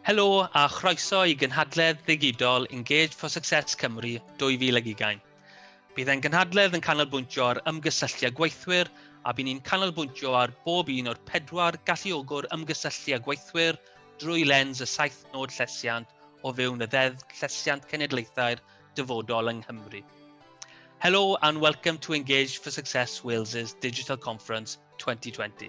Helo a chroeso I gynhadledd ddigidol Engage for Success Cymru 2020. Bydd e'n gynhadledd yn canolbwyntio ar ymgysylltu â gweithwyr a bydd ni'n canolbwyntio ar bob un o'r 4 galluogwr ymgysylltu â gweithwyr drwy lens y 7 nod llesiant o fewn y 10 llesiant cenedlaethau'r dyfodol yng Nghymru. Hello and welcome to Engage for Success Wales's Digital Conference 2020.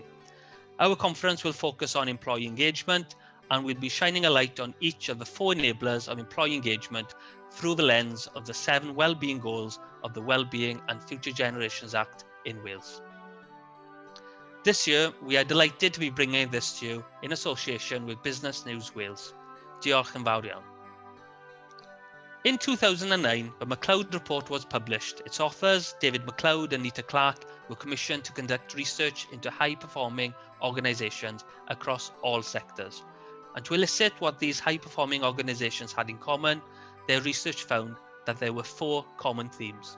Our conference will focus on employee engagement, and we'll be shining a light on each of the 4 enablers of employee engagement through the lens of the 7 well-being goals of the WellBeing and Future Generations Act in Wales. This year, we are delighted to be bringing this to you in association with Business News Wales. Diolch yn fawr iawn. In 2009, the MacLeod report was published. Its authors, David MacLeod and Nita Clark, were commissioned to conduct research into high-performing organisations across all sectors. And to elicit what these high-performing organisations had in common, their research found that there were 4 common themes.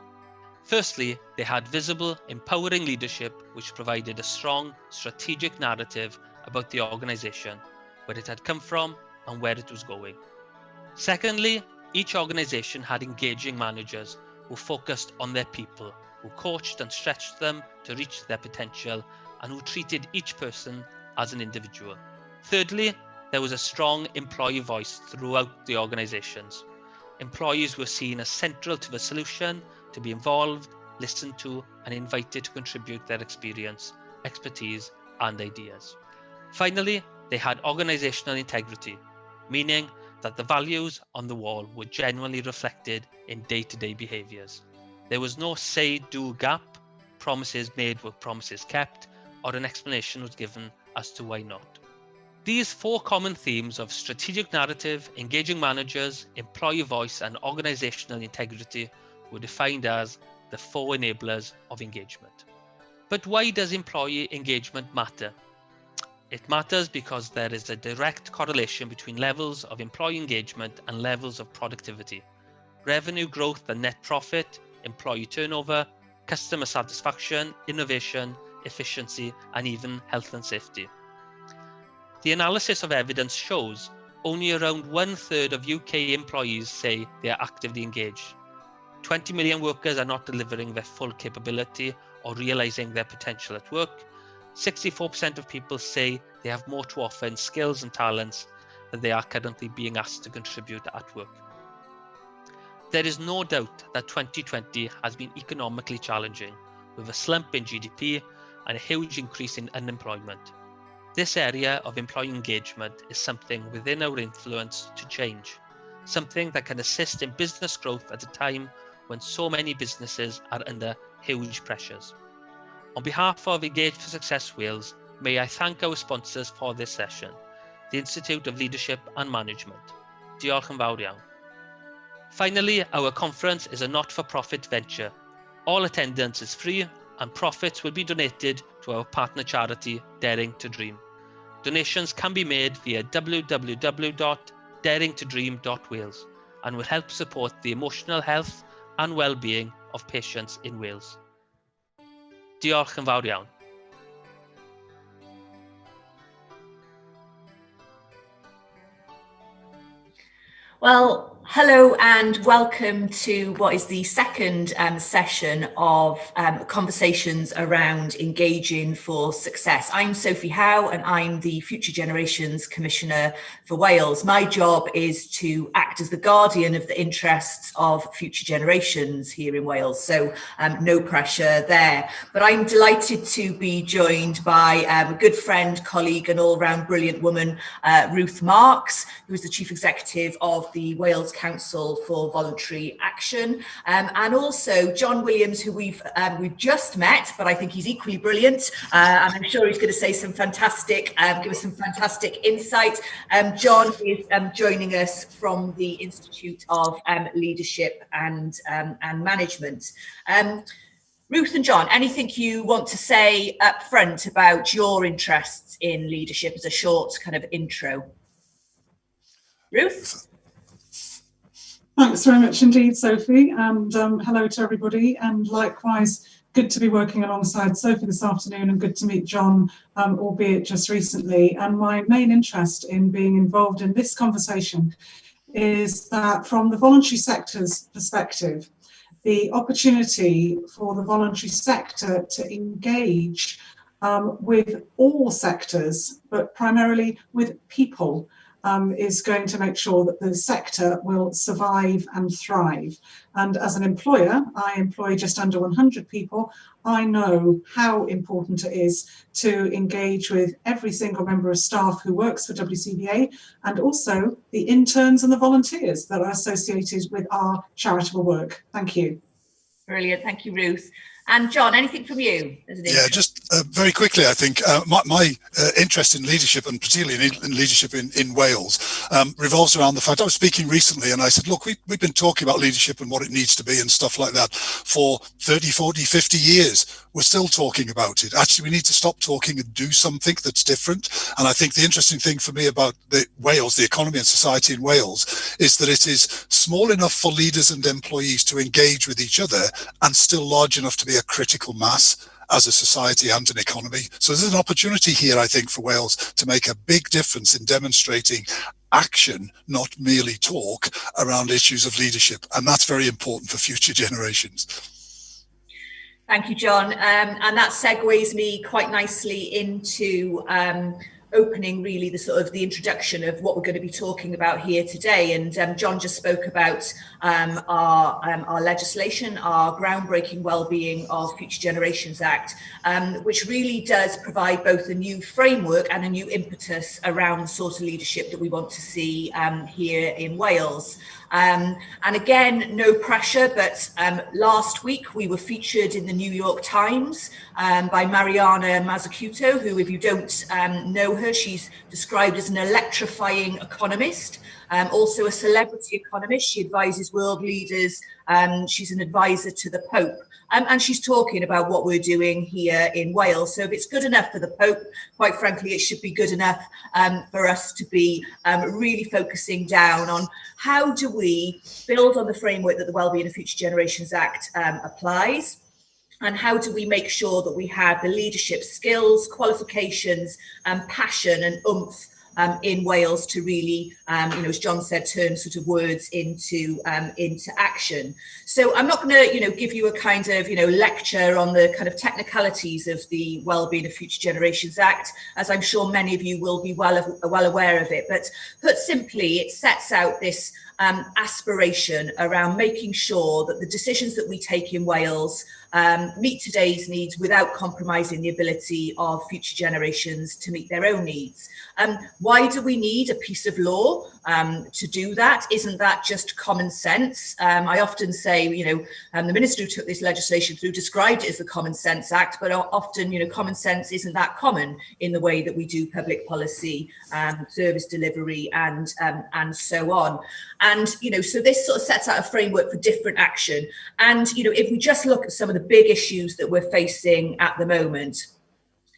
Firstly, they had visible, empowering leadership which provided a strong, strategic narrative about the organisation, where it had come from and where it was going. Secondly, each organisation had engaging managers who focused on their people, who coached and stretched them to reach their potential, and who treated each person as an individual. Thirdly, there was a strong employee voice throughout the organisations. Employees were seen as central to the solution, to be involved, listened to, and invited to contribute their experience, expertise, and ideas. Finally, they had organisational integrity, meaning that the values on the wall were genuinely reflected in day-to-day behaviours. There was no say-do gap, promises made were promises kept, or an explanation was given as to why not. These 4 common themes of strategic narrative, engaging managers, employee voice, and organisational integrity were defined as the 4 enablers of engagement. But why does employee engagement matter? It matters because there is a direct correlation between levels of employee engagement and levels of productivity, revenue growth and net profit, employee turnover, customer satisfaction, innovation, efficiency, and even health and safety. The analysis of evidence shows only around 1/3 of UK employees say they are actively engaged. 20 million workers are not delivering their full capability or realising their potential at work. 64% of people say they have more to offer in skills and talents than they are currently being asked to contribute at work. There is no doubt that 2020 has been economically challenging, with a slump in GDP and a huge increase in unemployment. This area of employee engagement is something within our influence to change, something that can assist in business growth at a time when so many businesses are under huge pressures. On behalf of Engage for Success Wales, may I thank our sponsors for this session, the Institute of Leadership and Management. Diolch yn fawr iawn. Finally, our conference is a not-for-profit venture. All attendance is free and profits will be donated to our partner charity, Daring to Dream. Donations can be made via www.daringtodream.wales and will help support the emotional health and well-being of patients in Wales. Diolch yn fawr iawn. Well, hello and welcome to what is the second session of conversations around engaging for success. I'm Sophie Howe and I'm the Future Generations Commissioner for Wales. My job is to act as the guardian of the interests of future generations here in Wales, so no pressure there. But I'm delighted to be joined by a good friend, colleague and all-round brilliant woman, Ruth Marks, who is the Chief Executive of the Wales Council for Voluntary Action, and also John Williams, who we've just met, but I think he's equally brilliant, and I'm sure he's going to say some fantastic, give us some fantastic insight. John is joining us from the Institute of Leadership and Management. Ruth and John, anything you want to say up front about your interests in leadership as a short kind of intro? Ruth? Thanks very much indeed, Sophie, and hello to everybody, and likewise good to be working alongside Sophie this afternoon, and good to meet John, albeit just recently. And my main interest in being involved in this conversation is that from the voluntary sector's perspective, the opportunity for the voluntary sector to engage with all sectors, but primarily with people, is going to make sure that the sector will survive and thrive. And as an employer, I employ just under 100 people. I know how important it is to engage with every single member of staff who works for WCBA, and also the interns and the volunteers that are associated with our charitable work. Thank you. Brilliant, thank you, Ruth. And John, anything from you? Yeah, just very quickly, I think my interest in leadership, and particularly in leadership in Wales, revolves around the fact I was speaking recently and I said, look, we've been talking about leadership and what it needs to be and stuff like that for 30, 40, 50 years. We're still talking about it. Actually, we need to stop talking and do something that's different. And I think the interesting thing for me about Wales, the economy and society in Wales, is that it is small enough for leaders and employees to engage with each other and still large enough to be a critical mass as a society and an economy. So there's an opportunity here, I think, for Wales to make a big difference in demonstrating action, not merely talk, around issues of leadership. And that's very important for future generations. Thank you, John. And that segues me quite nicely into opening really the introduction of what we're going to be talking about here today. And John just spoke about our legislation, our groundbreaking Wellbeing of Future Generations Act, which really does provide both a new framework and a new impetus around the sort of leadership that we want to see here in Wales. And again, no pressure, but last week we were featured in the New York Times by Mariana Mazzucato, who, if you don't know her, she's described as an electrifying economist, also a celebrity economist. She advises world leaders. She's an advisor to the Pope. And she's talking about what we're doing here in Wales. So if it's good enough for the Pope, quite frankly, it should be good enough for us to be really focusing down on how do we build on the framework that the Wellbeing of Future Generations Act applies, and how do we make sure that we have the leadership skills, qualifications, passion and oomph in Wales to really, as John said, turn sort of words into action. So I'm not going to, give you a kind of, lecture on the kind of technicalities of the Wellbeing of Future Generations Act, as I'm sure many of you will be well aware of it. But put simply, it sets out this aspiration around making sure that the decisions that we take in Wales meet today's needs without compromising the ability of future generations to meet their own needs. Why do we need a piece of law to do that? Isn't that just common sense? I often say, the minister who took this legislation through described it as the Common Sense Act, but often, common sense isn't that common in the way that we do public policy, service delivery, and so on. And, so this sort of sets out a framework for different action. And, if we just look at some of the big issues that we're facing at the moment,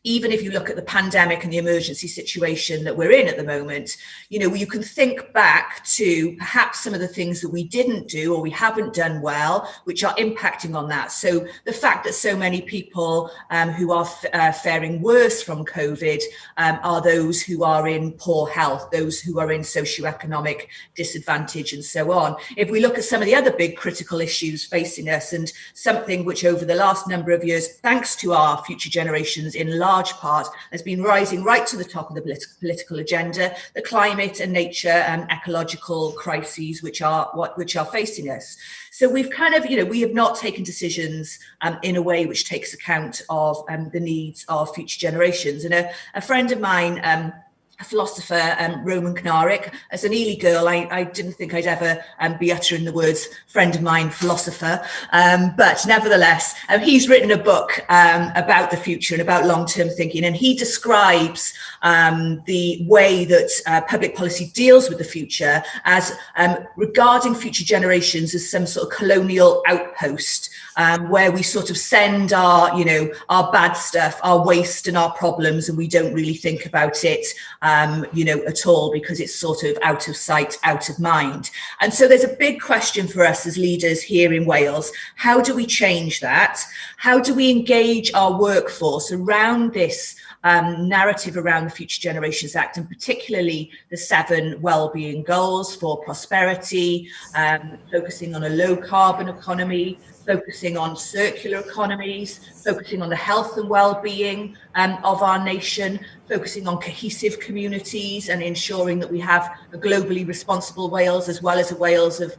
even if you look at the pandemic and the emergency situation that we're in at the moment, you can think back to perhaps some of the things that we didn't do or we haven't done well, which are impacting on that. So the fact that so many people who are faring worse from COVID are those who are in poor health, those who are in socioeconomic disadvantage and so on. If we look at some of the other big critical issues facing us, and something which over the last number of years, thanks to our future generations in large part has been rising right to the top of the political agenda, the climate and nature and ecological crises which are facing us. So we've kind of, we have not taken decisions in a way which takes account of the needs of future generations. And a friend of mine, a philosopher, Roman Knarek, as an Ely girl, I didn't think I'd ever be uttering the words friend of mine, philosopher, but nevertheless, he's written a book about the future and about long-term thinking, and he describes the way that public policy deals with the future as regarding future generations as some sort of colonial outpost, where we sort of send our bad stuff, our waste and our problems, and we don't really think about it at all, because it's sort of out of sight, out of mind. And so there's a big question for us as leaders here in Wales. How do we change that? How do we engage our workforce around this narrative around the Future Generations Act, and particularly the 7 well-being goals for prosperity, focusing on a low carbon economy, focusing on circular economies, focusing on the health and well-being of our nation, focusing on cohesive communities and ensuring that we have a globally responsible Wales, as well as a Wales of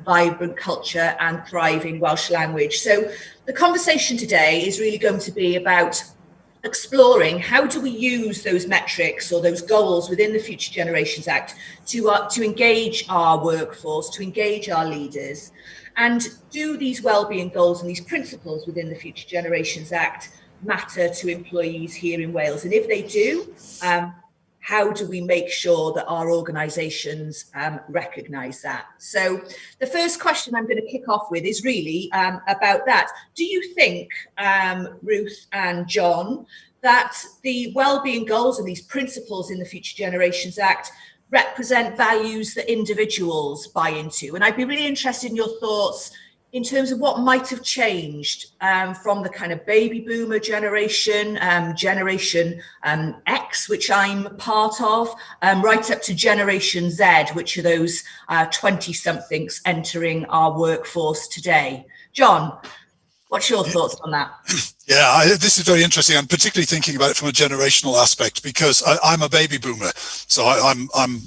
vibrant culture and thriving Welsh language. So the conversation today is really going to be about exploring how do we use those metrics or those goals within the Future Generations Act to engage our workforce, to engage our leaders, and do these wellbeing goals and these principles within the Future Generations Act matter to employees here in Wales? And if they do, how do we make sure that our organisations recognise that? So the first question I'm going to kick off with is really about that. Do you think, Ruth and John, that the wellbeing goals and these principles in the Future Generations Act represent values that individuals buy into? And I'd be really interested in your thoughts in terms of what might have changed from the kind of baby boomer generation, Generation X, which I'm part of, right up to Generation Z, which are those 20-somethings entering our workforce today. John, what's your thoughts on that? Yeah, this is very interesting. I'm particularly thinking about it from a generational aspect, because I'm a baby boomer, so I'm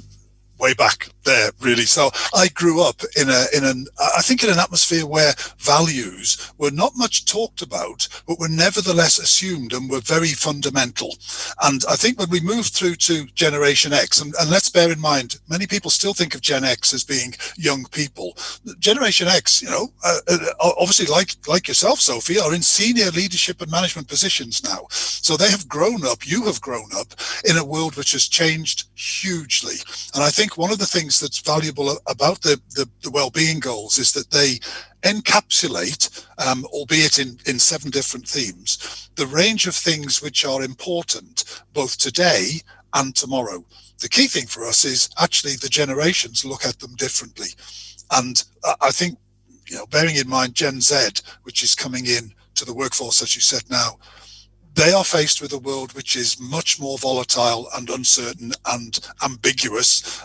way back there, really. So I grew up in an atmosphere where values were not much talked about, but were nevertheless assumed and were very fundamental. And I think when we moved through to Generation X, and let's bear in mind, many people still think of Gen X as being young people. Generation X, obviously like yourself, Sophie, are in senior leadership and management positions now. So they have grown up, you have grown up in a world which has changed hugely. And I think one of the things that's valuable about the well-being goals is that they encapsulate, albeit in 7 different themes, the range of things which are important both today and tomorrow. The key thing for us is actually the generations look at them differently. And I think, bearing in mind Gen Z, which is coming in to the workforce, as you said now, they are faced with a world which is much more volatile and uncertain and ambiguous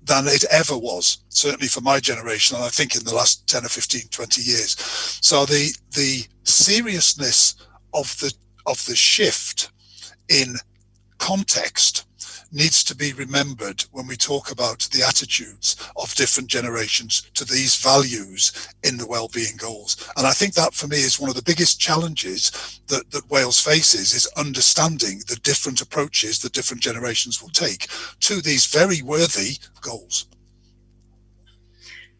than it ever was, certainly for my generation, and I think in the last 10 or 15, 20 years. So the seriousness of the shift in context needs to be remembered when we talk about the attitudes of different generations to these values in the wellbeing goals. And I think that for me is one of the biggest challenges that Wales faces, is understanding the different approaches that different generations will take to these very worthy goals.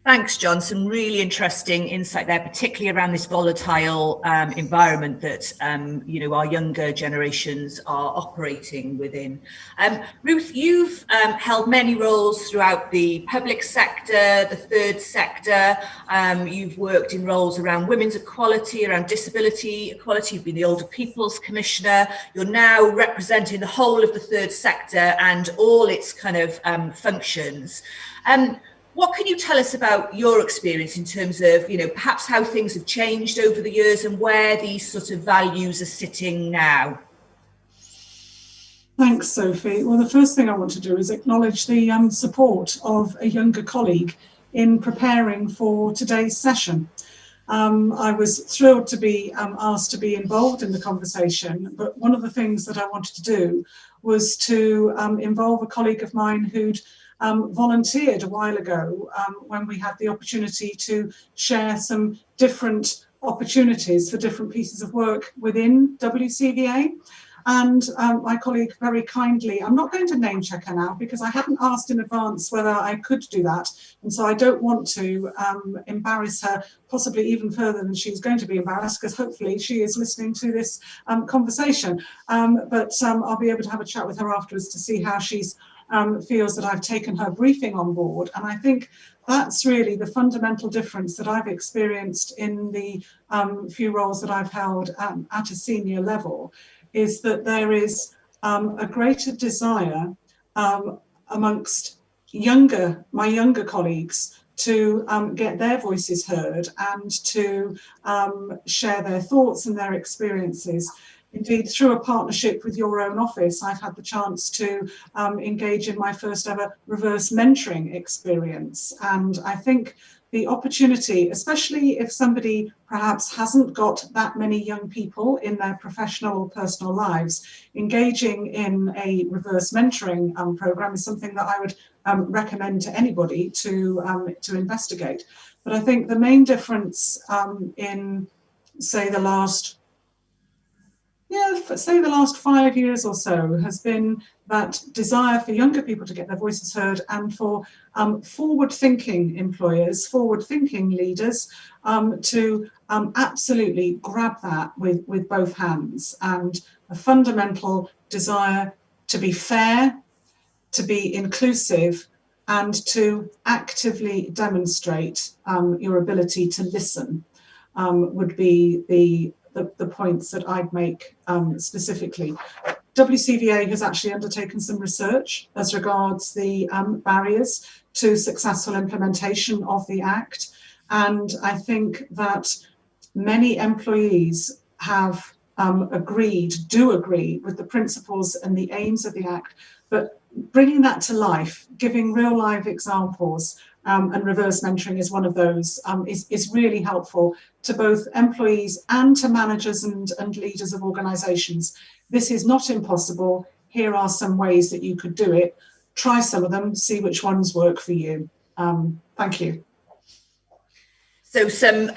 Thanks, John. Some really interesting insight there, particularly around this volatile environment that our younger generations are operating within. Ruth, you've held many roles throughout the public sector, the third sector. You've worked in roles around women's equality, around disability equality. You've been the Older People's Commissioner. You're now representing the whole of the third sector and all its kind of functions. What can you tell us about your experience in terms of, perhaps how things have changed over the years and where these sort of values are sitting now? Thanks, Sophie. Well, the first thing I want to do is acknowledge the support of a younger colleague in preparing for today's session. I was thrilled to be asked to be involved in the conversation, but one of the things that I wanted to do was to involve a colleague of mine who'd volunteered a while ago when we had the opportunity to share some different opportunities for different pieces of work within WCVA. And my colleague very kindly, I'm not going to name check her now because I hadn't asked in advance whether I could do that. And so I don't want to embarrass her possibly even further than she's going to be embarrassed, because hopefully she is listening to this conversation. But I'll be able to have a chat with her afterwards to see how she's feels that I've taken her briefing on board. And I think that's really the fundamental difference that I've experienced in the few roles that I've held at a senior level, is that there is a greater desire amongst my younger colleagues to get their voices heard and to share their thoughts and their experiences. Indeed, through a partnership with your own office, I've had the chance to engage in my first ever reverse mentoring experience. And I think the opportunity, especially if somebody perhaps hasn't got that many young people in their professional or personal lives, engaging in a reverse mentoring program is something that I would recommend to anybody to investigate. But I think the main difference in, say, the last 5 years or so has been that desire for younger people to get their voices heard and for forward-thinking employers, forward-thinking leaders to absolutely grab that with both hands, and a fundamental desire to be fair, to be inclusive, and to actively demonstrate your ability to listen would be the points that I'd make specifically. WCVA has actually undertaken some research as regards the barriers to successful implementation of the Act. And I think that many employees have do agree with the principles and the aims of the Act, but bringing that to life, giving real life examples, and reverse mentoring is one of those, is really helpful to both employees and to managers and leaders of organisations. This is not impossible. Here are some ways that you could do it. Try some of them, see which ones work for you. Thank you. So some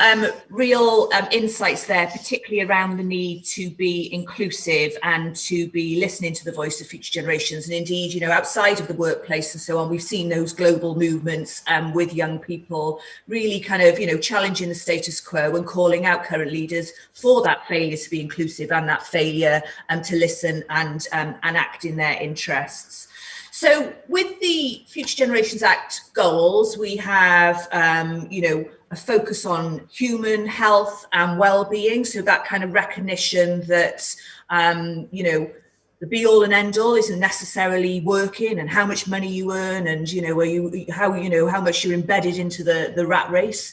real insights there, particularly around the need to be inclusive and to be listening to the voice of future generations. And indeed, you know, outside of the workplace and so on, we've seen those global movements with young people really kind of, you know, challenging the status quo and calling out current leaders for that failure to be inclusive and that failure to listen and act in their interests. So with the Future Generations Act goals, we have, you know, a focus on human health and well-being. So that kind of recognition that, you know, the be all and end all isn't necessarily working and how much money you earn and, you know, how much you're embedded into the rat race.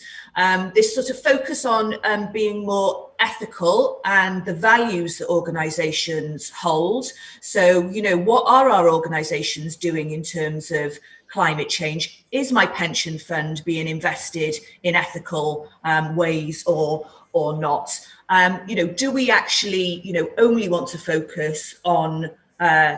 This sort of focus on being more ethical and the values that organisations hold. So, you know, what are our organisations doing in terms of climate change? Is my pension fund being invested in ethical ways or not? You know, do we actually, you know, only want to focus on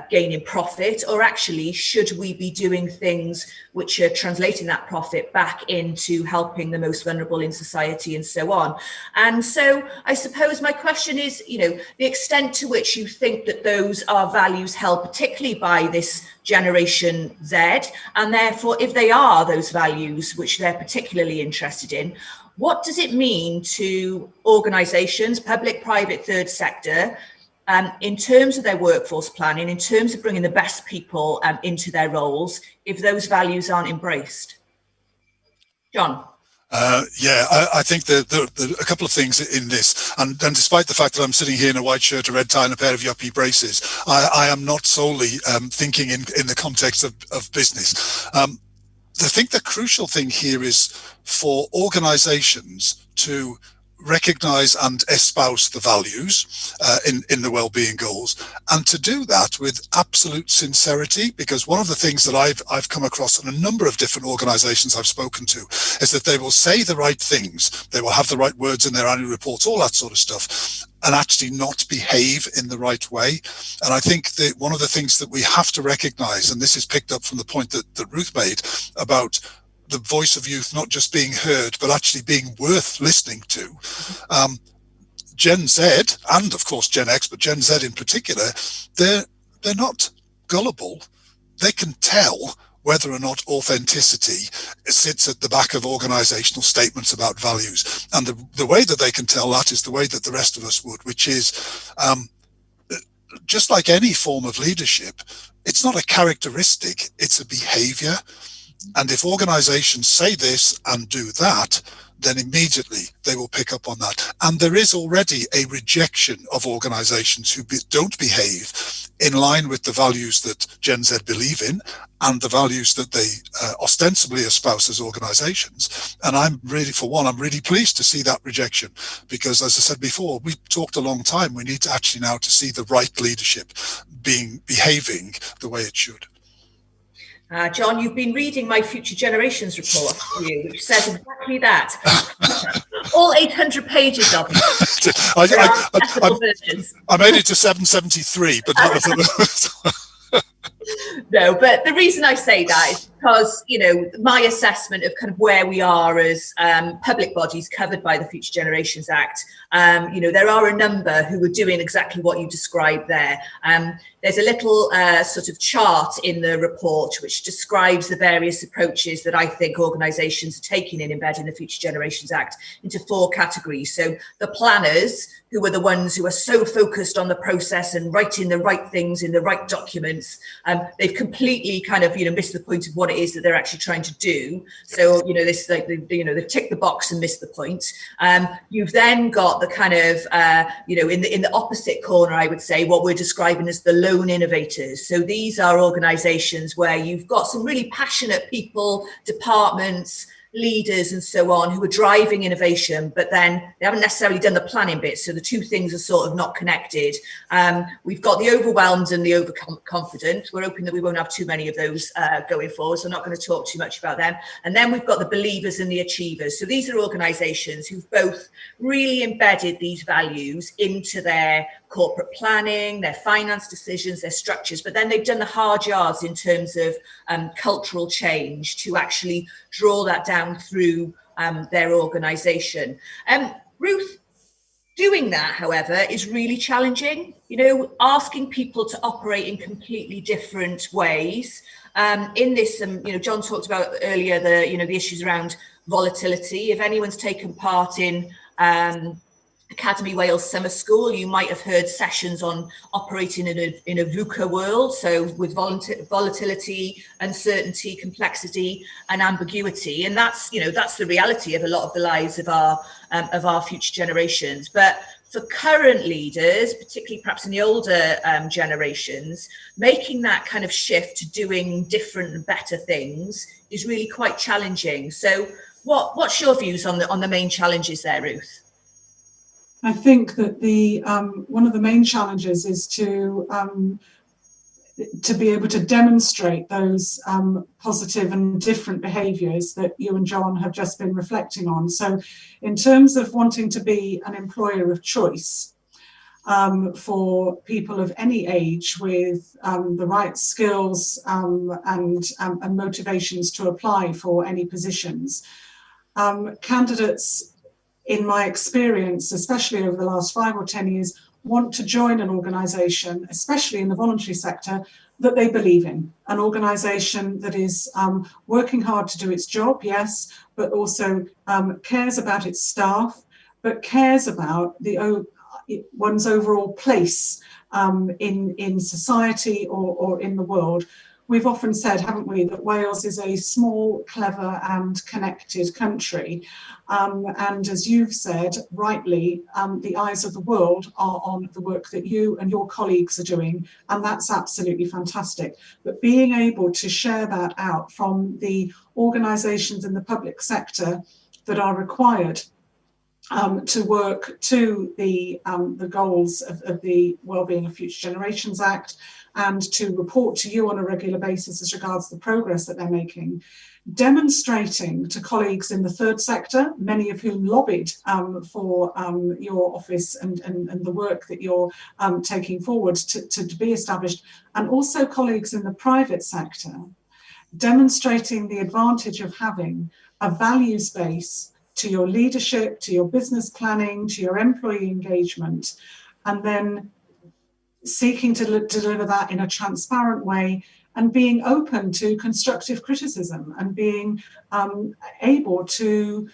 gaining profit, or actually should we be doing things which are translating that profit back into helping the most vulnerable in society and so on? And so I suppose my question is, you know, the extent to which you think that those are values held particularly by this Generation Z, and therefore if they are those values which they're particularly interested in, what does it mean to organisations, public, private, third sector, in terms of their workforce planning, in terms of bringing the best people into their roles, if those values aren't embraced? John? I think there are a couple of things in this, and despite the fact that I'm sitting here in a white shirt, a red tie, and a pair of yuppie braces, I am not solely thinking in the context of business. I think the crucial thing here is for organisations to recognise and espouse the values in the wellbeing goals, and to do that with absolute sincerity, because one of the things that I've come across in a number of different organisations I've spoken to is that they will say the right things, they will have the right words in their annual reports, all that sort of stuff, and actually not behave in the right way. And I think that one of the things that we have to recognise, and this is picked up from the point that Ruth made about the voice of youth not just being heard, but actually being worth listening to. Gen Z, and of course Gen X, but Gen Z in particular, they're not gullible. They can tell whether or not authenticity sits at the back of organizational statements about values. And the way that they can tell that is the way that the rest of us would, which is just like any form of leadership, it's not a characteristic, it's a behavior. And if organizations say this and do that, then immediately they will pick up on that. And there is already a rejection of organizations who don't behave in line with the values that Gen Z believe in and the values that they ostensibly espouse as organizations. And I'm really, for one, I'm really pleased to see that rejection, because as I said before, we talked a long time. We need to actually now to see the right leadership behaving the way it should. John, you've been reading my Future Generations report, which says exactly that. All 800 pages of it. I made it to 773, but no, but the reason I say that is because, you know, my assessment of kind of where we are as public bodies covered by the Future Generations Act, you know, there are a number who are doing exactly what you described there. There's a little sort of chart in the report which describes the various approaches that I think organisations are taking in embedding the Future Generations Act into 4 categories. So the planners, who are the ones who are so focused on the process and writing the right things in the right documents, they've completely kind of, you know, missed the point of what it is that they're actually trying to do. So, you know, this, like, you know, they've ticked the box and missed the point. You've then got the kind of, you know, in the opposite corner, I would say, what we're describing as the lone innovators. So these are organisations where you've got some really passionate people, departments, leaders and so on, who are driving innovation, but then they haven't necessarily done the planning bit. So the two things are sort of not connected. We've got the overwhelmed and the overconfident. We're hoping that we won't have too many of those going forward, so I'm not going to talk too much about them. And then we've got the believers and the achievers. So these are organisations who've both really embedded these values into their corporate planning, their finance decisions, their structures, but then they've done the hard yards in terms of cultural change to actually draw that down through their organisation. Ruth, doing that, however, is really challenging. You know, asking people to operate in completely different ways. In this, you know, John talked about earlier the issues around volatility. If anyone's taken part in Academy Wales Summer School, you might have heard sessions on operating in a VUCA world, so with volatility, uncertainty, complexity, and ambiguity. And that's, you know, that's the reality of a lot of the lives of our future generations. But for current leaders, particularly perhaps in the older generations, making that kind of shift to doing different and better things is really quite challenging. So what's your views on the main challenges there, Ruth? I think that one of the main challenges is to be able to demonstrate those positive and different behaviours that you and John have just been reflecting on. So in terms of wanting to be an employer of choice for people of any age with the right skills and motivations to apply for any positions, candidates, in my experience, especially over the last 5 or 10 years, want to join an organisation, especially in the voluntary sector, that they believe in. An organisation that is working hard to do its job, yes, but also cares about its staff, but cares about one's overall place in society or in the world. We've often said, haven't we, that Wales is a small, clever and connected country. And as you've said, rightly, the eyes of the world are on the work that you and your colleagues are doing, and that's absolutely fantastic. But being able to share that out from the organisations in the public sector that are required to work to the goals of the WellBeing of Future Generations Act, and to report to you on a regular basis as regards the progress that they're making, demonstrating to colleagues in the third sector, many of whom lobbied for your office and the work that you're taking forward to be established, and also colleagues in the private sector, demonstrating the advantage of having a values base to your leadership, to your business planning, to your employee engagement, and then seeking to deliver that in a transparent way and being open to constructive criticism and being able to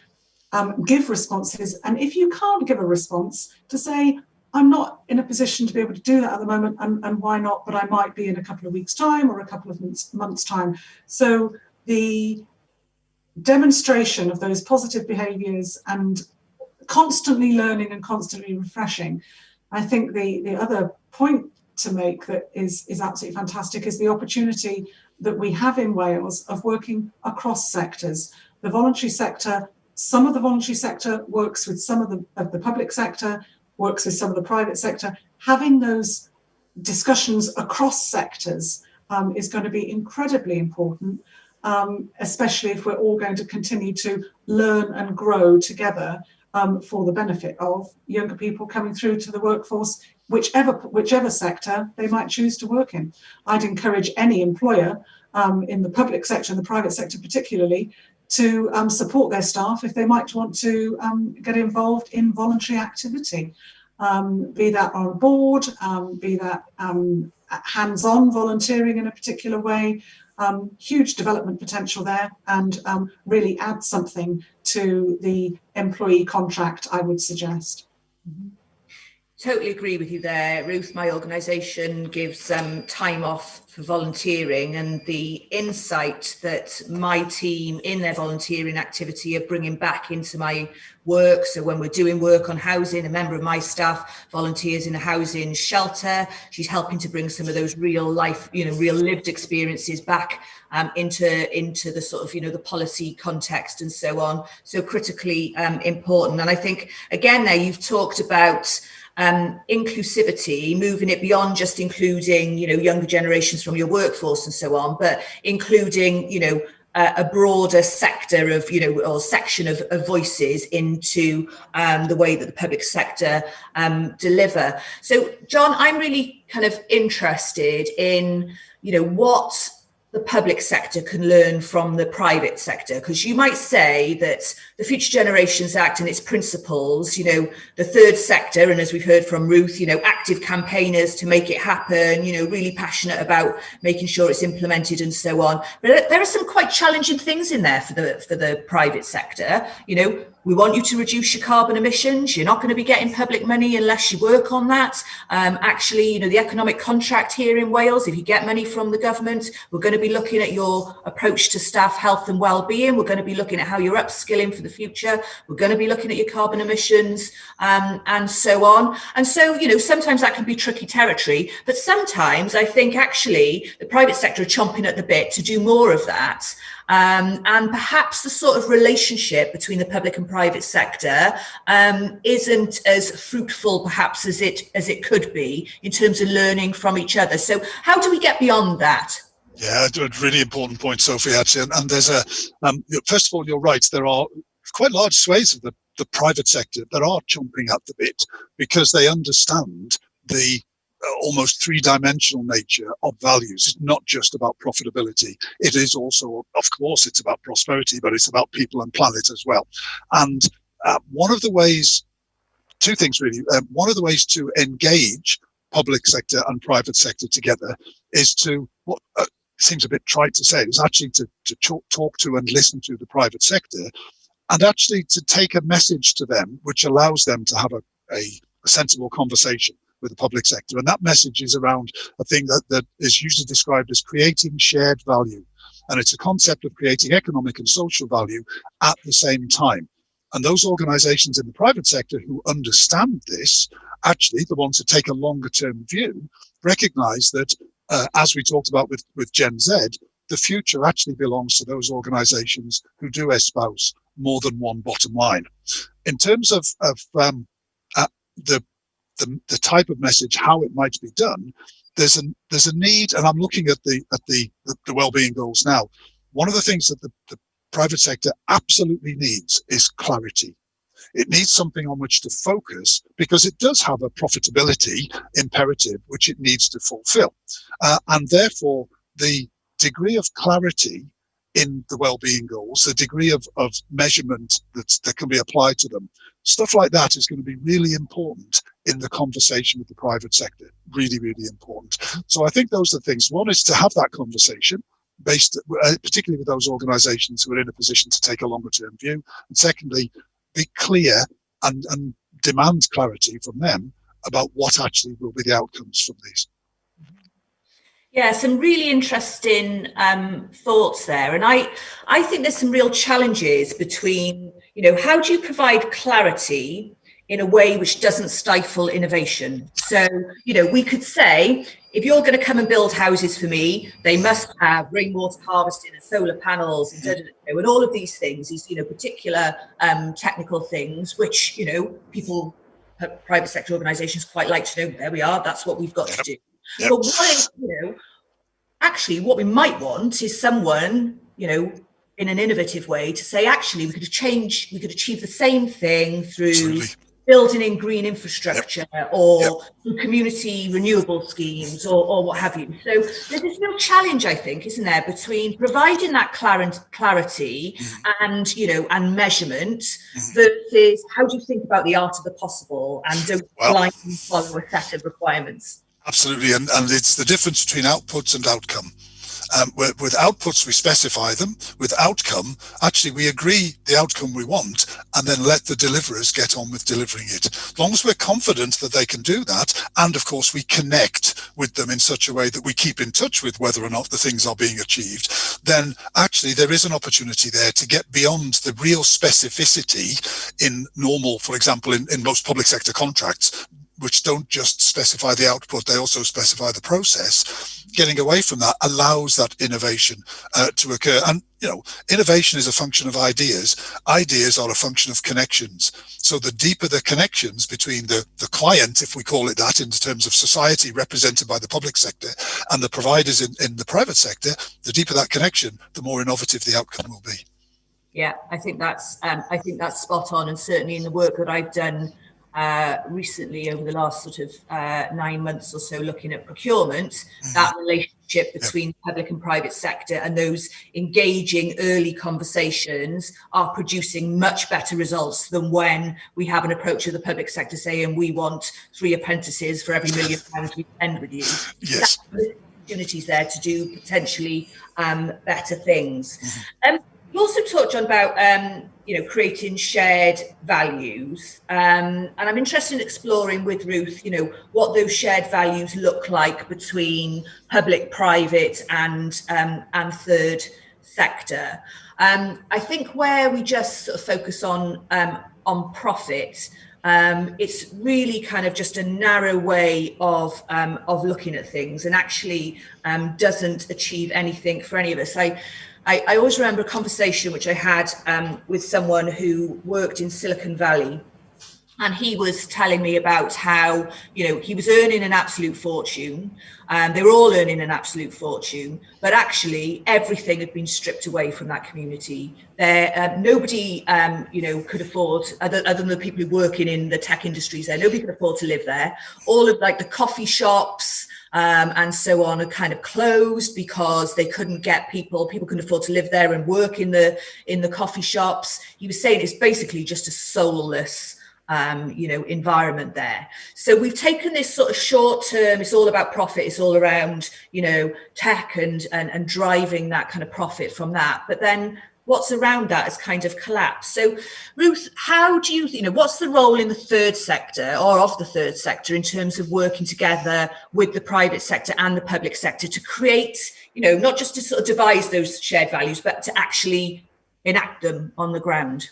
give responses. And if you can't give a response, to say, I'm not in a position to be able to do that at the moment, and why not, but I might be in a couple of weeks' time or a couple of months' time. So the demonstration of those positive behaviours and constantly learning and constantly refreshing. I think the other point to make that is absolutely fantastic is the opportunity that we have in Wales of working across sectors. The voluntary sector, some of the voluntary sector works with some of the public sector, works with some of the private sector. Having those discussions across sectors is going to be incredibly important, especially if we're all going to continue to learn and grow together for the benefit of younger people coming through to the workforce, whichever sector they might choose to work in. I'd encourage any employer in the public sector and the private sector particularly to support their staff if they might want to get involved in voluntary activity, be that on a board, be that hands-on volunteering in a particular way. Huge development potential there, and really add something to the employee contract, I would suggest. Totally agree with you there, Ruth. My organisation gives time off for volunteering, and the insight that my team in their volunteering activity are bringing back into my work. So when we're doing work on housing, a member of my staff volunteers in a housing shelter. She's helping to bring some of those real life, real lived experiences back into the sort of, the policy context and so on. So critically important. And I think, again, there you've talked about inclusivity, moving it beyond just including, younger generations from your workforce and so on, but including, a broader sector of, or section of voices into the way that the public sector deliver. So, John, I'm really kind of interested in, what the public sector can learn from the private sector, because you might say that the Future Generations Act and its principles, the third sector, and as we've heard from Ruth, active campaigners to make it happen, really passionate about making sure it's implemented and so on. But there are some quite challenging things in there for the private sector. We want you to reduce your carbon emissions. You're not going to be getting public money unless you work on that. Actually, the economic contract here in Wales, if you get money from the government, we're going to be looking at your approach to staff health and well-being. We're going to be looking at how you're upskilling for the future. We're going to be looking at your carbon emissions and so on. And so, sometimes that can be tricky territory, but sometimes I think actually the private sector are chomping at the bit to do more of that. And perhaps the sort of relationship between the public and private sector isn't as fruitful perhaps as it could be in terms of learning from each other. So how do we get beyond that? Yeah, a really important point, Sophie, actually. And there's first of all, you're right, there are quite large swathes of the private sector that are chomping at the bit because they understand the almost three-dimensional nature of values. It's not just about profitability. It is also, of course, it's about prosperity, but it's about people and planet as well. And one of the ways, two things really, one of the ways to engage public sector and private sector together is to, what seems a bit trite to say, is actually to talk to and listen to the private sector, and actually to take a message to them which allows them to have a sensible conversation with the public sector. And that message is around a thing that is usually described as creating shared value. And it's a concept of creating economic and social value at the same time. And those organizations in the private sector who understand this, actually the ones who take a longer term view, recognize that, as we talked about with Gen Z, the future actually belongs to those organizations who do espouse more than one bottom line. In terms of the type of message, how it might be done, there's a need, and I'm looking at the well-being goals now. One of the things that the private sector absolutely needs is clarity. It needs something on which to focus because it does have a profitability imperative which it needs to fulfill, and therefore the degree of clarity in the well-being goals, the degree of measurement that can be applied to them, stuff like that is going to be really important in the conversation with the private sector. Really, really important. So I think those are the things. One is to have that conversation based, particularly with those organizations who are in a position to take a longer term view. And secondly, be clear and demand clarity from them about what actually will be the outcomes from these. Yeah, some really interesting thoughts there. And I think there's some real challenges between, how do you provide clarity in a way which doesn't stifle innovation? So, we could say, if you're going to come and build houses for me, they must have rainwater harvesting and solar panels and all of these things, these, particular technical things, which, people, private sector organisations quite like to know, there we are, that's what we've got to do. Yep. But what if, actually what we might want is someone, in an innovative way to say, actually, we could achieve the same thing through Absolutely. building in green infrastructure or Yep. through community renewable schemes or what have you. So there's this real challenge, I think, isn't there, between providing that clarity and, and measurement versus how do you think about the art of the possible and don't blindly follow a set of requirements? Absolutely, and it's the difference between outputs and outcome. With outputs, we specify them. With outcome, actually, we agree the outcome we want and then let the deliverers get on with delivering it. As long as we're confident that they can do that, and of course, we connect with them in such a way that we keep in touch with whether or not the things are being achieved, then actually there is an opportunity there to get beyond the real specificity in normal, for example, in most public sector contracts, which don't just specify the output, they also specify the process. Getting away from that allows that innovation to occur. And, innovation is a function of ideas. Ideas are a function of connections. So the deeper the connections between the client, if we call it that, in terms of society represented by the public sector, and the providers in the private sector, the deeper that connection, the more innovative the outcome will be. Yeah, I think that's spot on. And certainly in the work that I've done recently over the last sort of 9 months or so looking at procurement, that relationship between public and private sector and those engaging early conversations are producing much better results than when we have an approach of the public sector saying we want 3 apprentices for every £1 million we spend with you. Yes. There's opportunities there to do potentially better things. You also talked, John, about creating shared values, and I'm interested in exploring with Ruth, what those shared values look like between public, private, and third sector. I think where we just sort of focus on profit, it's really kind of just a narrow way of looking at things, and actually doesn't achieve anything for any of us. I always remember a conversation which I had with someone who worked in Silicon Valley, and he was telling me about how, he was earning an absolute fortune. They were all earning an absolute fortune, but actually everything had been stripped away from that community. Nobody, could afford, other than the people who working in the tech industries there, nobody could afford to live there. All of the coffee shops, and so on are kind of closed because they couldn't get people couldn't afford to live there and work in the coffee shops. He was saying it's basically just a soulless environment there. So we've taken this sort of short term, it's all about profit, it's all around, tech and driving that kind of profit from that. But then what's around that has kind of collapsed. So Ruth, how do you, what's the role in the third sector or of the third sector in terms of working together with the private sector and the public sector to create, not just to sort of devise those shared values, but to actually enact them on the ground?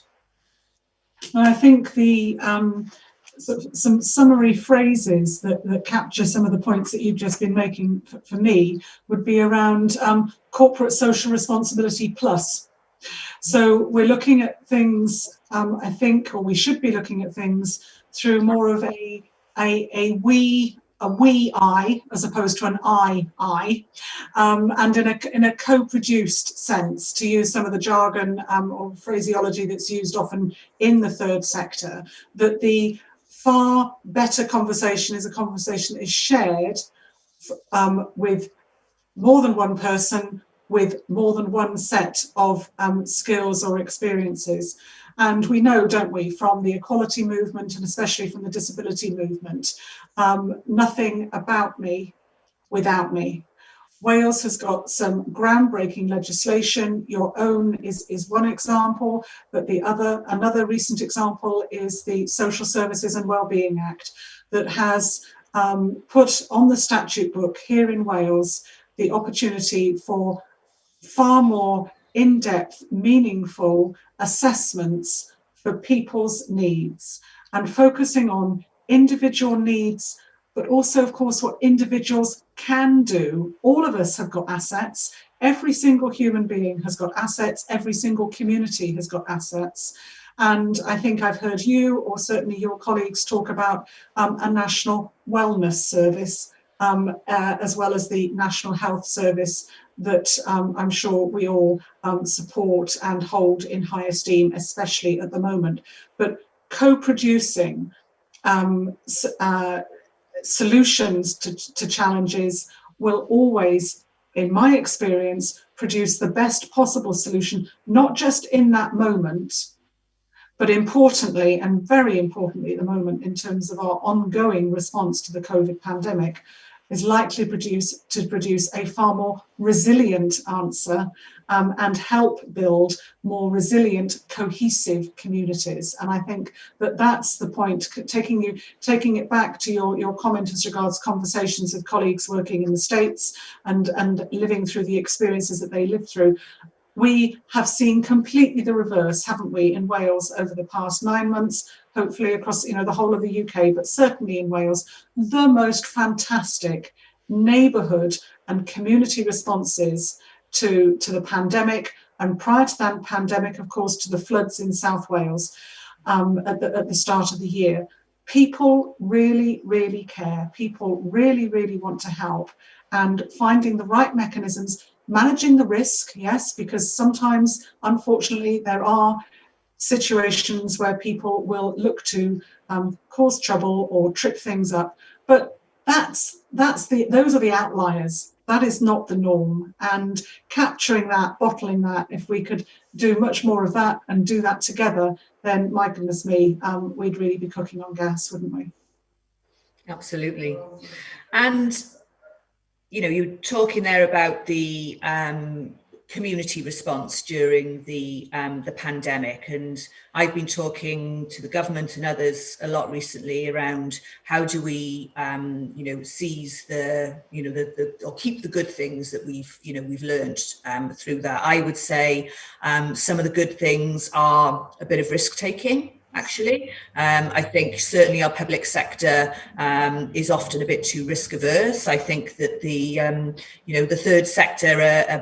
I think the some summary phrases that capture some of the points that you've just been making for me would be around corporate social responsibility plus. So we're looking at things, I think, or we should be looking at things through more of a we I as opposed to an I, and in a co-produced sense, to use some of the jargon or phraseology that's used often in the third sector, that the far better conversation is a conversation that is shared with more than one person, with more than one set of skills or experiences. And we know, don't we, from the equality movement and especially from the disability movement, nothing about me without me. Wales has got some groundbreaking legislation. Your own is one example, but another recent example is the Social Services and Wellbeing Act that has put on the statute book here in Wales the opportunity for far more in-depth, meaningful assessments for people's needs, and focusing on individual needs, but also, of course, what individuals can do. All of us have got assets. Every single human being has got assets. Every single community has got assets. And I think I've heard you, or certainly your colleagues, talk about a national wellness service, as well as the National Health Service that I'm sure we all support and hold in high esteem, especially at the moment. But co-producing solutions to challenges will always, in my experience, produce the best possible solution, not just in that moment, but importantly, and very importantly at the moment, in terms of our ongoing response to the COVID pandemic, is likely to produce a far more resilient answer and help build more resilient, cohesive communities. And I think that that's the point, taking it back to your comment as regards conversations with colleagues working in the States and living through the experiences that they lived through. We have seen completely the reverse, haven't we, in Wales over the past 9 months, hopefully across the whole of the UK, but certainly in Wales, the most fantastic neighbourhood and community responses to the pandemic, and prior to that pandemic, of course, to the floods in South Wales at the start of the year. People really, really care. People really, really want to help, and finding the right mechanisms. Managing the risk, yes, because sometimes, unfortunately, there are situations where people will look to cause trouble or trip things up. But those are the outliers. That is not the norm. And capturing that, bottling that, if we could do much more of that and do that together, then my goodness me, we'd really be cooking on gas, wouldn't we? Absolutely. And you're talking there about the community response during the pandemic, and I've been talking to the government and others a lot recently around how do we seize or keep the good things that we've learned through that. I would say some of the good things are a bit of risk taking. Actually, I think certainly our public sector is often a bit too risk averse. I think that the third sector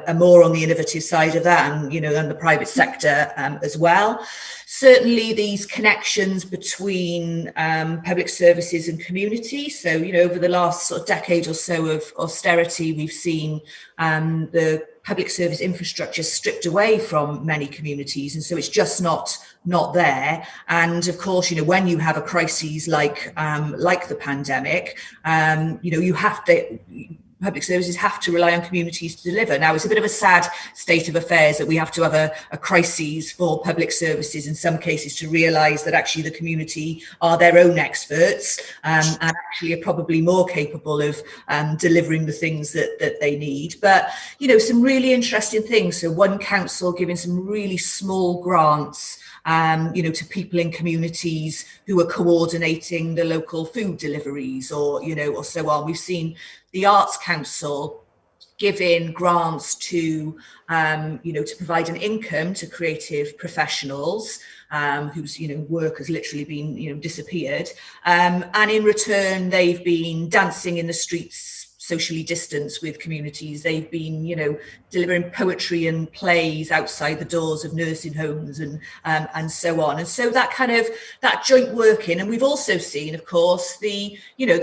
are more on the innovative side of that, and and the private sector as well. Certainly, these connections between public services and community. So over the last sort of decade or so of austerity, we've seen the public service infrastructure stripped away from many communities, and so it's just not there. And of course, when you have a crisis like the pandemic, you have to. Public services have to rely on communities to deliver. Now, it's a bit of a sad state of affairs that we have to have a crisis for public services in some cases to realise that actually the community are their own experts and actually are probably more capable of delivering the things that they need. But, some really interesting things. So one council giving some really small grants to people in communities who are coordinating the local food deliveries or so on. We've seen the Arts Council giving grants to provide an income to creative professionals whose work has literally been disappeared, and in return they've been dancing in the streets, socially distanced with communities. They've been, delivering poetry and plays outside the doors of nursing homes and so on. And so that joint working. And we've also seen, of course, the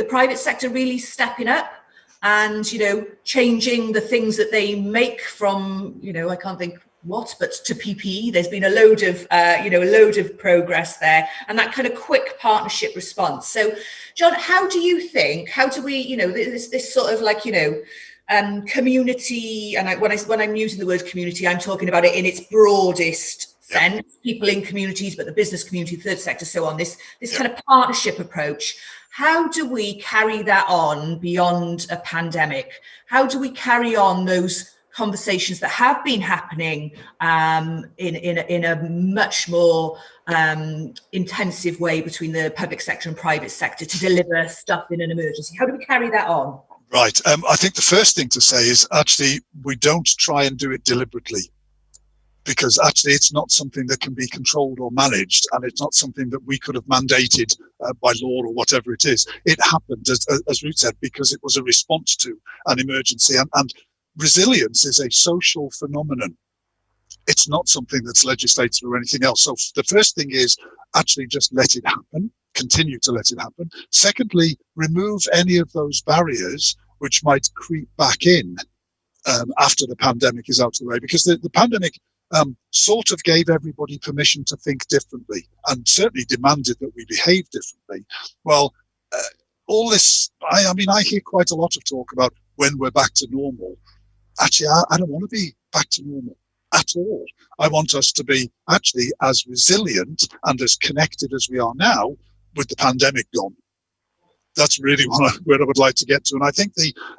private sector really stepping up and, changing the things that they make from, I can't think what, but to PPE. There's been a load of progress there, and that kind of quick partnership response. So, John, how do we, this sort of like, community, and when I'm using the word community, I'm talking about it in its broadest sense, people in communities, but the business community, third sector, so on, this kind of partnership approach. How do we carry that on beyond a pandemic? How do we carry on those conversations that have been happening in a much more intensive way between the public sector and private sector to deliver stuff in an emergency? How do we carry that on? Right. I think the first thing to say is actually we don't try and do it deliberately, because actually it's not something that can be controlled or managed, and it's not something that we could have mandated by law or whatever it is. It happened, as Ruth said, because it was a response to an emergency, and resilience is a social phenomenon. It's not something that's legislated or anything else. So the first thing is actually just let it happen, continue to let it happen. Secondly, remove any of those barriers which might creep back in after the pandemic is out of the way, because the pandemic sort of gave everybody permission to think differently and certainly demanded that we behave differently. Well, all this, I mean, I hear quite a lot of talk about when we're back to normal. Actually, I don't want to be back to normal at all. I want us to be actually as resilient and as connected as we are now with the pandemic gone. That's really where I would like to get to. And I think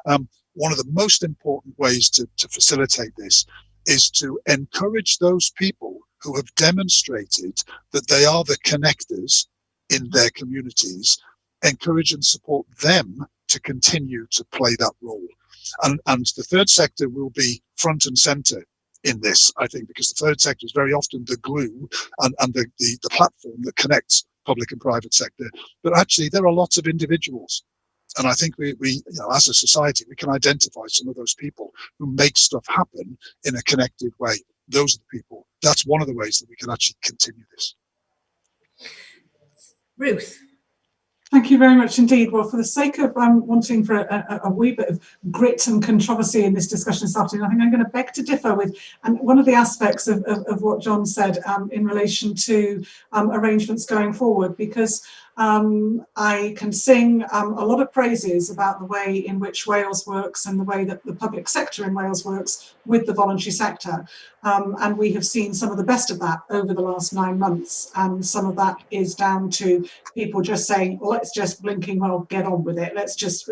one of the most important ways to facilitate this is to encourage those people who have demonstrated that they are the connectors in their communities, encourage and support them to continue to play that role. And the third sector will be front and center in this, I think, because the third sector is very often the glue and the platform that connects public and private sector. But actually, there are lots of individuals. And I think we as a society, we can identify some of those people who make stuff happen in a connected way. Those are the people. That's one of the ways that we can actually continue this. Ruth. Thank you very much indeed. Well, for the sake of wanting for a wee bit of grit and controversy in this discussion this afternoon, I think I'm going to beg to differ with one of the aspects of what John said in relation to arrangements going forward, because I can sing a lot of praises about the way in which Wales works and the way that the public sector in Wales works with the voluntary sector. And we have seen some of the best of that over the last 9 months. And some of that is down to people just saying, well, let's just blinking well get on with it. Let's just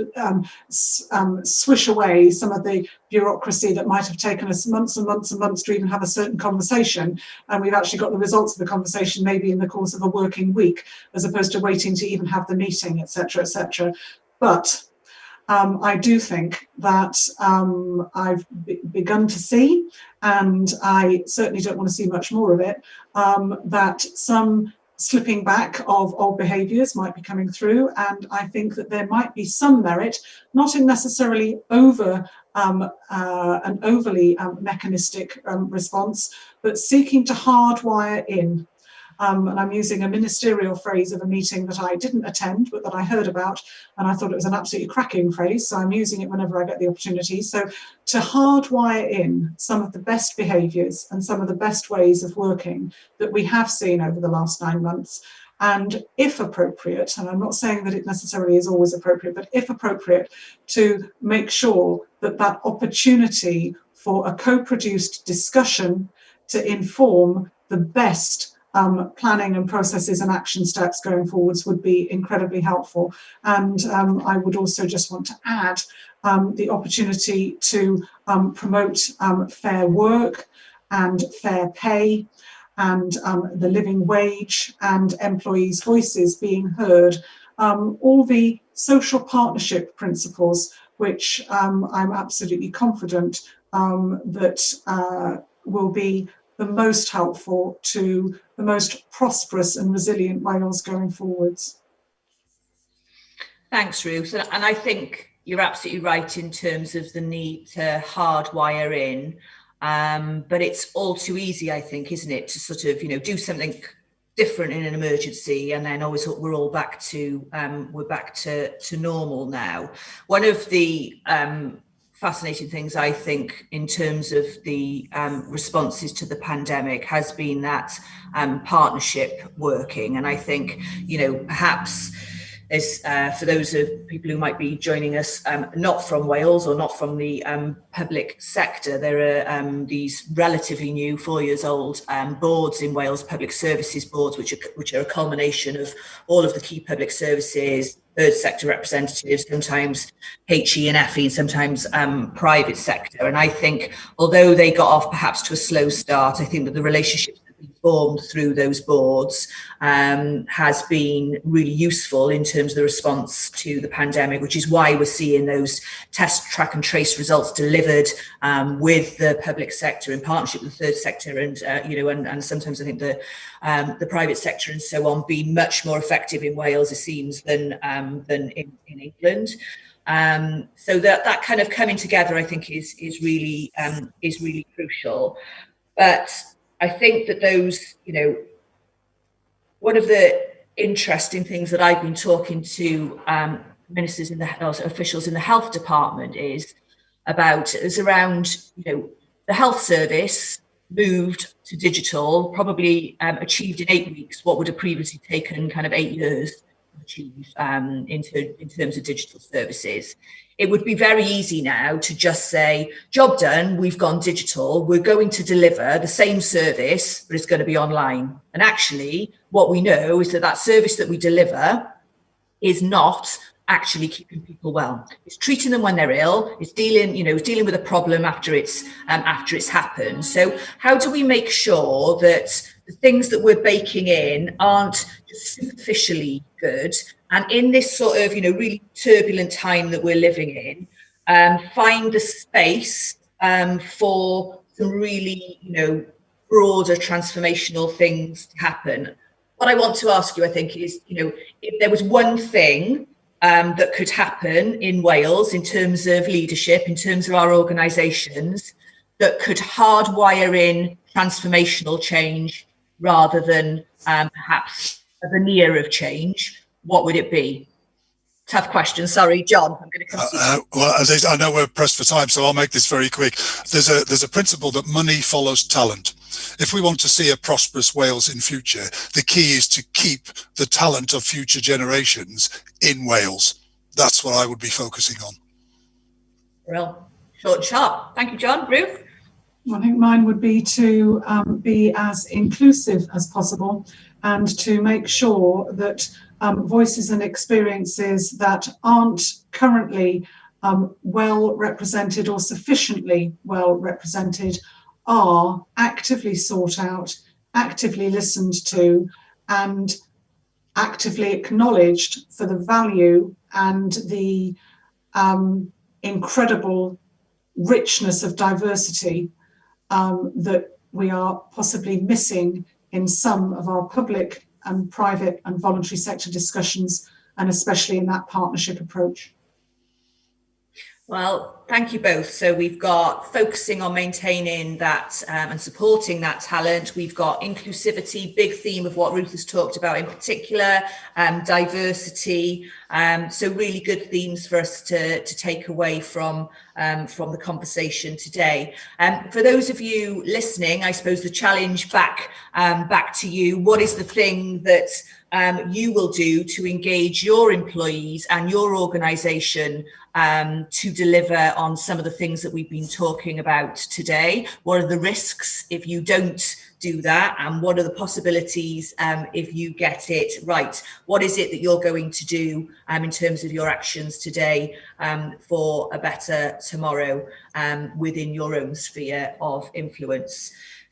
swish away some of the bureaucracy that might have taken us months and months and months to even have a certain conversation. And we've actually got the results of the conversation maybe in the course of a working week, as opposed to waiting to even have the meeting, etc., etc. But I do think that I've begun to see, and I certainly don't want to see much more of it, that some slipping back of old behaviours might be coming through, and I think that there might be some merit, not in necessarily an overly mechanistic response, but seeking to hardwire in. And I'm using a ministerial phrase of a meeting that I didn't attend, but that I heard about, and I thought it was an absolutely cracking phrase, so I'm using it whenever I get the opportunity. So to hardwire in some of the best behaviours and some of the best ways of working that we have seen over the last 9 months, and if appropriate, and I'm not saying that it necessarily is always appropriate, but if appropriate, to make sure that that opportunity for a co-produced discussion to inform the best planning and processes and action steps going forwards would be incredibly helpful. And I would also just want to add the opportunity to promote fair work and fair pay and the living wage and employees' voices being heard, all the social partnership principles, which I'm absolutely confident that will be the most helpful to the most prosperous and resilient Wales going forwards. Thanks, Ruth. And I think you're absolutely right in terms of the need to hardwire in. But it's all too easy, I think, isn't it, to sort of, do something different in an emergency, and then always we're all back to normal now. One of the fascinating things, I think, in terms of the responses to the pandemic has been that partnership working. And I think, perhaps as for those of people who might be joining us not from Wales or not from the public sector, there are these relatively new, 4 years old boards in Wales, public services boards, which are a culmination of all of the key public services, third sector representatives, sometimes HE and FE, sometimes private sector. And I think, although they got off perhaps to a slow start, I think that the relationships that have been formed through those boards has been really useful in terms of the response to the pandemic, which is why we're seeing those test, track and trace results delivered with the public sector in partnership with the third sector, and and sometimes I think the private sector and so on, be much more effective in Wales, it seems, than in England. So that kind of coming together, I think, is really crucial. But I think that those, one of the interesting things that I've been talking to ministers officials in the health department is around the health service moved to digital, probably achieved in 8 weeks what would have previously taken kind of 8 years to achieve in terms of digital services. It would be very easy now to just say, job done, we've gone digital, we're going to deliver the same service, but it's going to be online. And actually, what we know is that service that we deliver is not actually keeping people well. It's treating them when they're ill. It's dealing with a problem after it's happened. So how do we make sure that the things that we're baking in aren't just superficially good, and in this sort of really turbulent time that we're living in, find the space for some really broader transformational things to happen? What I want to ask you, I think, is if there was one thing that could happen in Wales in terms of leadership, in terms of our organisations, that could hardwire in transformational change rather than perhaps a veneer of change, what would it be? Tough question. Sorry, John, I'm going to come to you. Well, I know we're pressed for time, so I'll make this very quick. There's a principle that money follows talent. If we want to see a prosperous Wales in future, the key is to keep the talent of future generations in Wales. That's what I would be focusing on. Well, short and sharp. Thank you, John. Ruth? I think mine would be to be as inclusive as possible, and to make sure that voices and experiences that aren't currently well represented or sufficiently well represented are actively sought out, actively listened to, and actively acknowledged for the value and the incredible richness of diversity that we are possibly missing in some of our public and private and voluntary sector discussions, and especially in that partnership approach. Well, thank you both. So we've got focusing on maintaining that and supporting that talent. We've got inclusivity, big theme of what Ruth has talked about in particular, diversity. So really good themes for us to take away from the conversation today. For those of you listening, I suppose the challenge back to you, what is the thing that you will do to engage your employees and your organisation to deliver on some of the things that we've been talking about today? What are the risks if you don't do that, and what are the possibilities if you get it right? What is it that you're going to do in terms of your actions today for a better tomorrow within your own sphere of influence?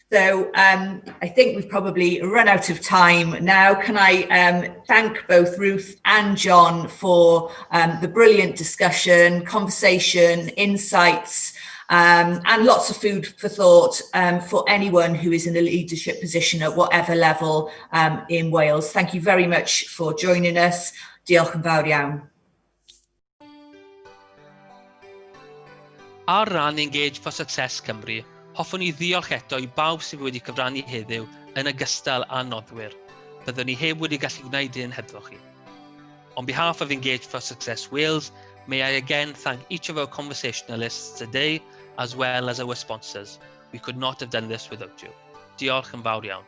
So I think we've probably run out of time now. Can I thank both Ruth and John for the brilliant discussion, conversation, insights, and lots of food for thought for anyone who is in a leadership position at whatever level in Wales. Thank you very much for joining us. Diolch yn fawr iawn. Ar ran Engage for Success Cymru, hoffwn ni ddiolch eto i bawb sydd wedi cyfrannu heddiw yn ogystal â noddwyr. Byddwn ni heb wedi gallu gwneud hyn hebddo chi. On behalf of Engage for Success Wales, may I again thank each of our conversationalists today, as well as our sponsors. We could not have done this without you. Diolch yn fawr iawn.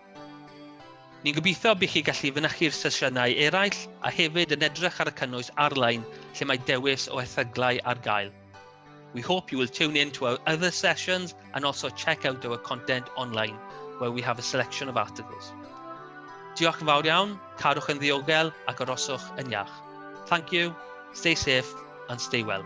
Ni'n gobeithio bydd chi gallu fynychu'r sesiynau eraill a hefyd yn edrych ar y cynnwys ar-lein lle mae dewis o erthyglau ar gael. We hope you will tune in to our other sessions and also check out our content online, where we have a selection of articles. Diolch yn fawr iawn, cadwch yn ddiogel ac aroswch yn iach. Thank you, stay safe and stay well.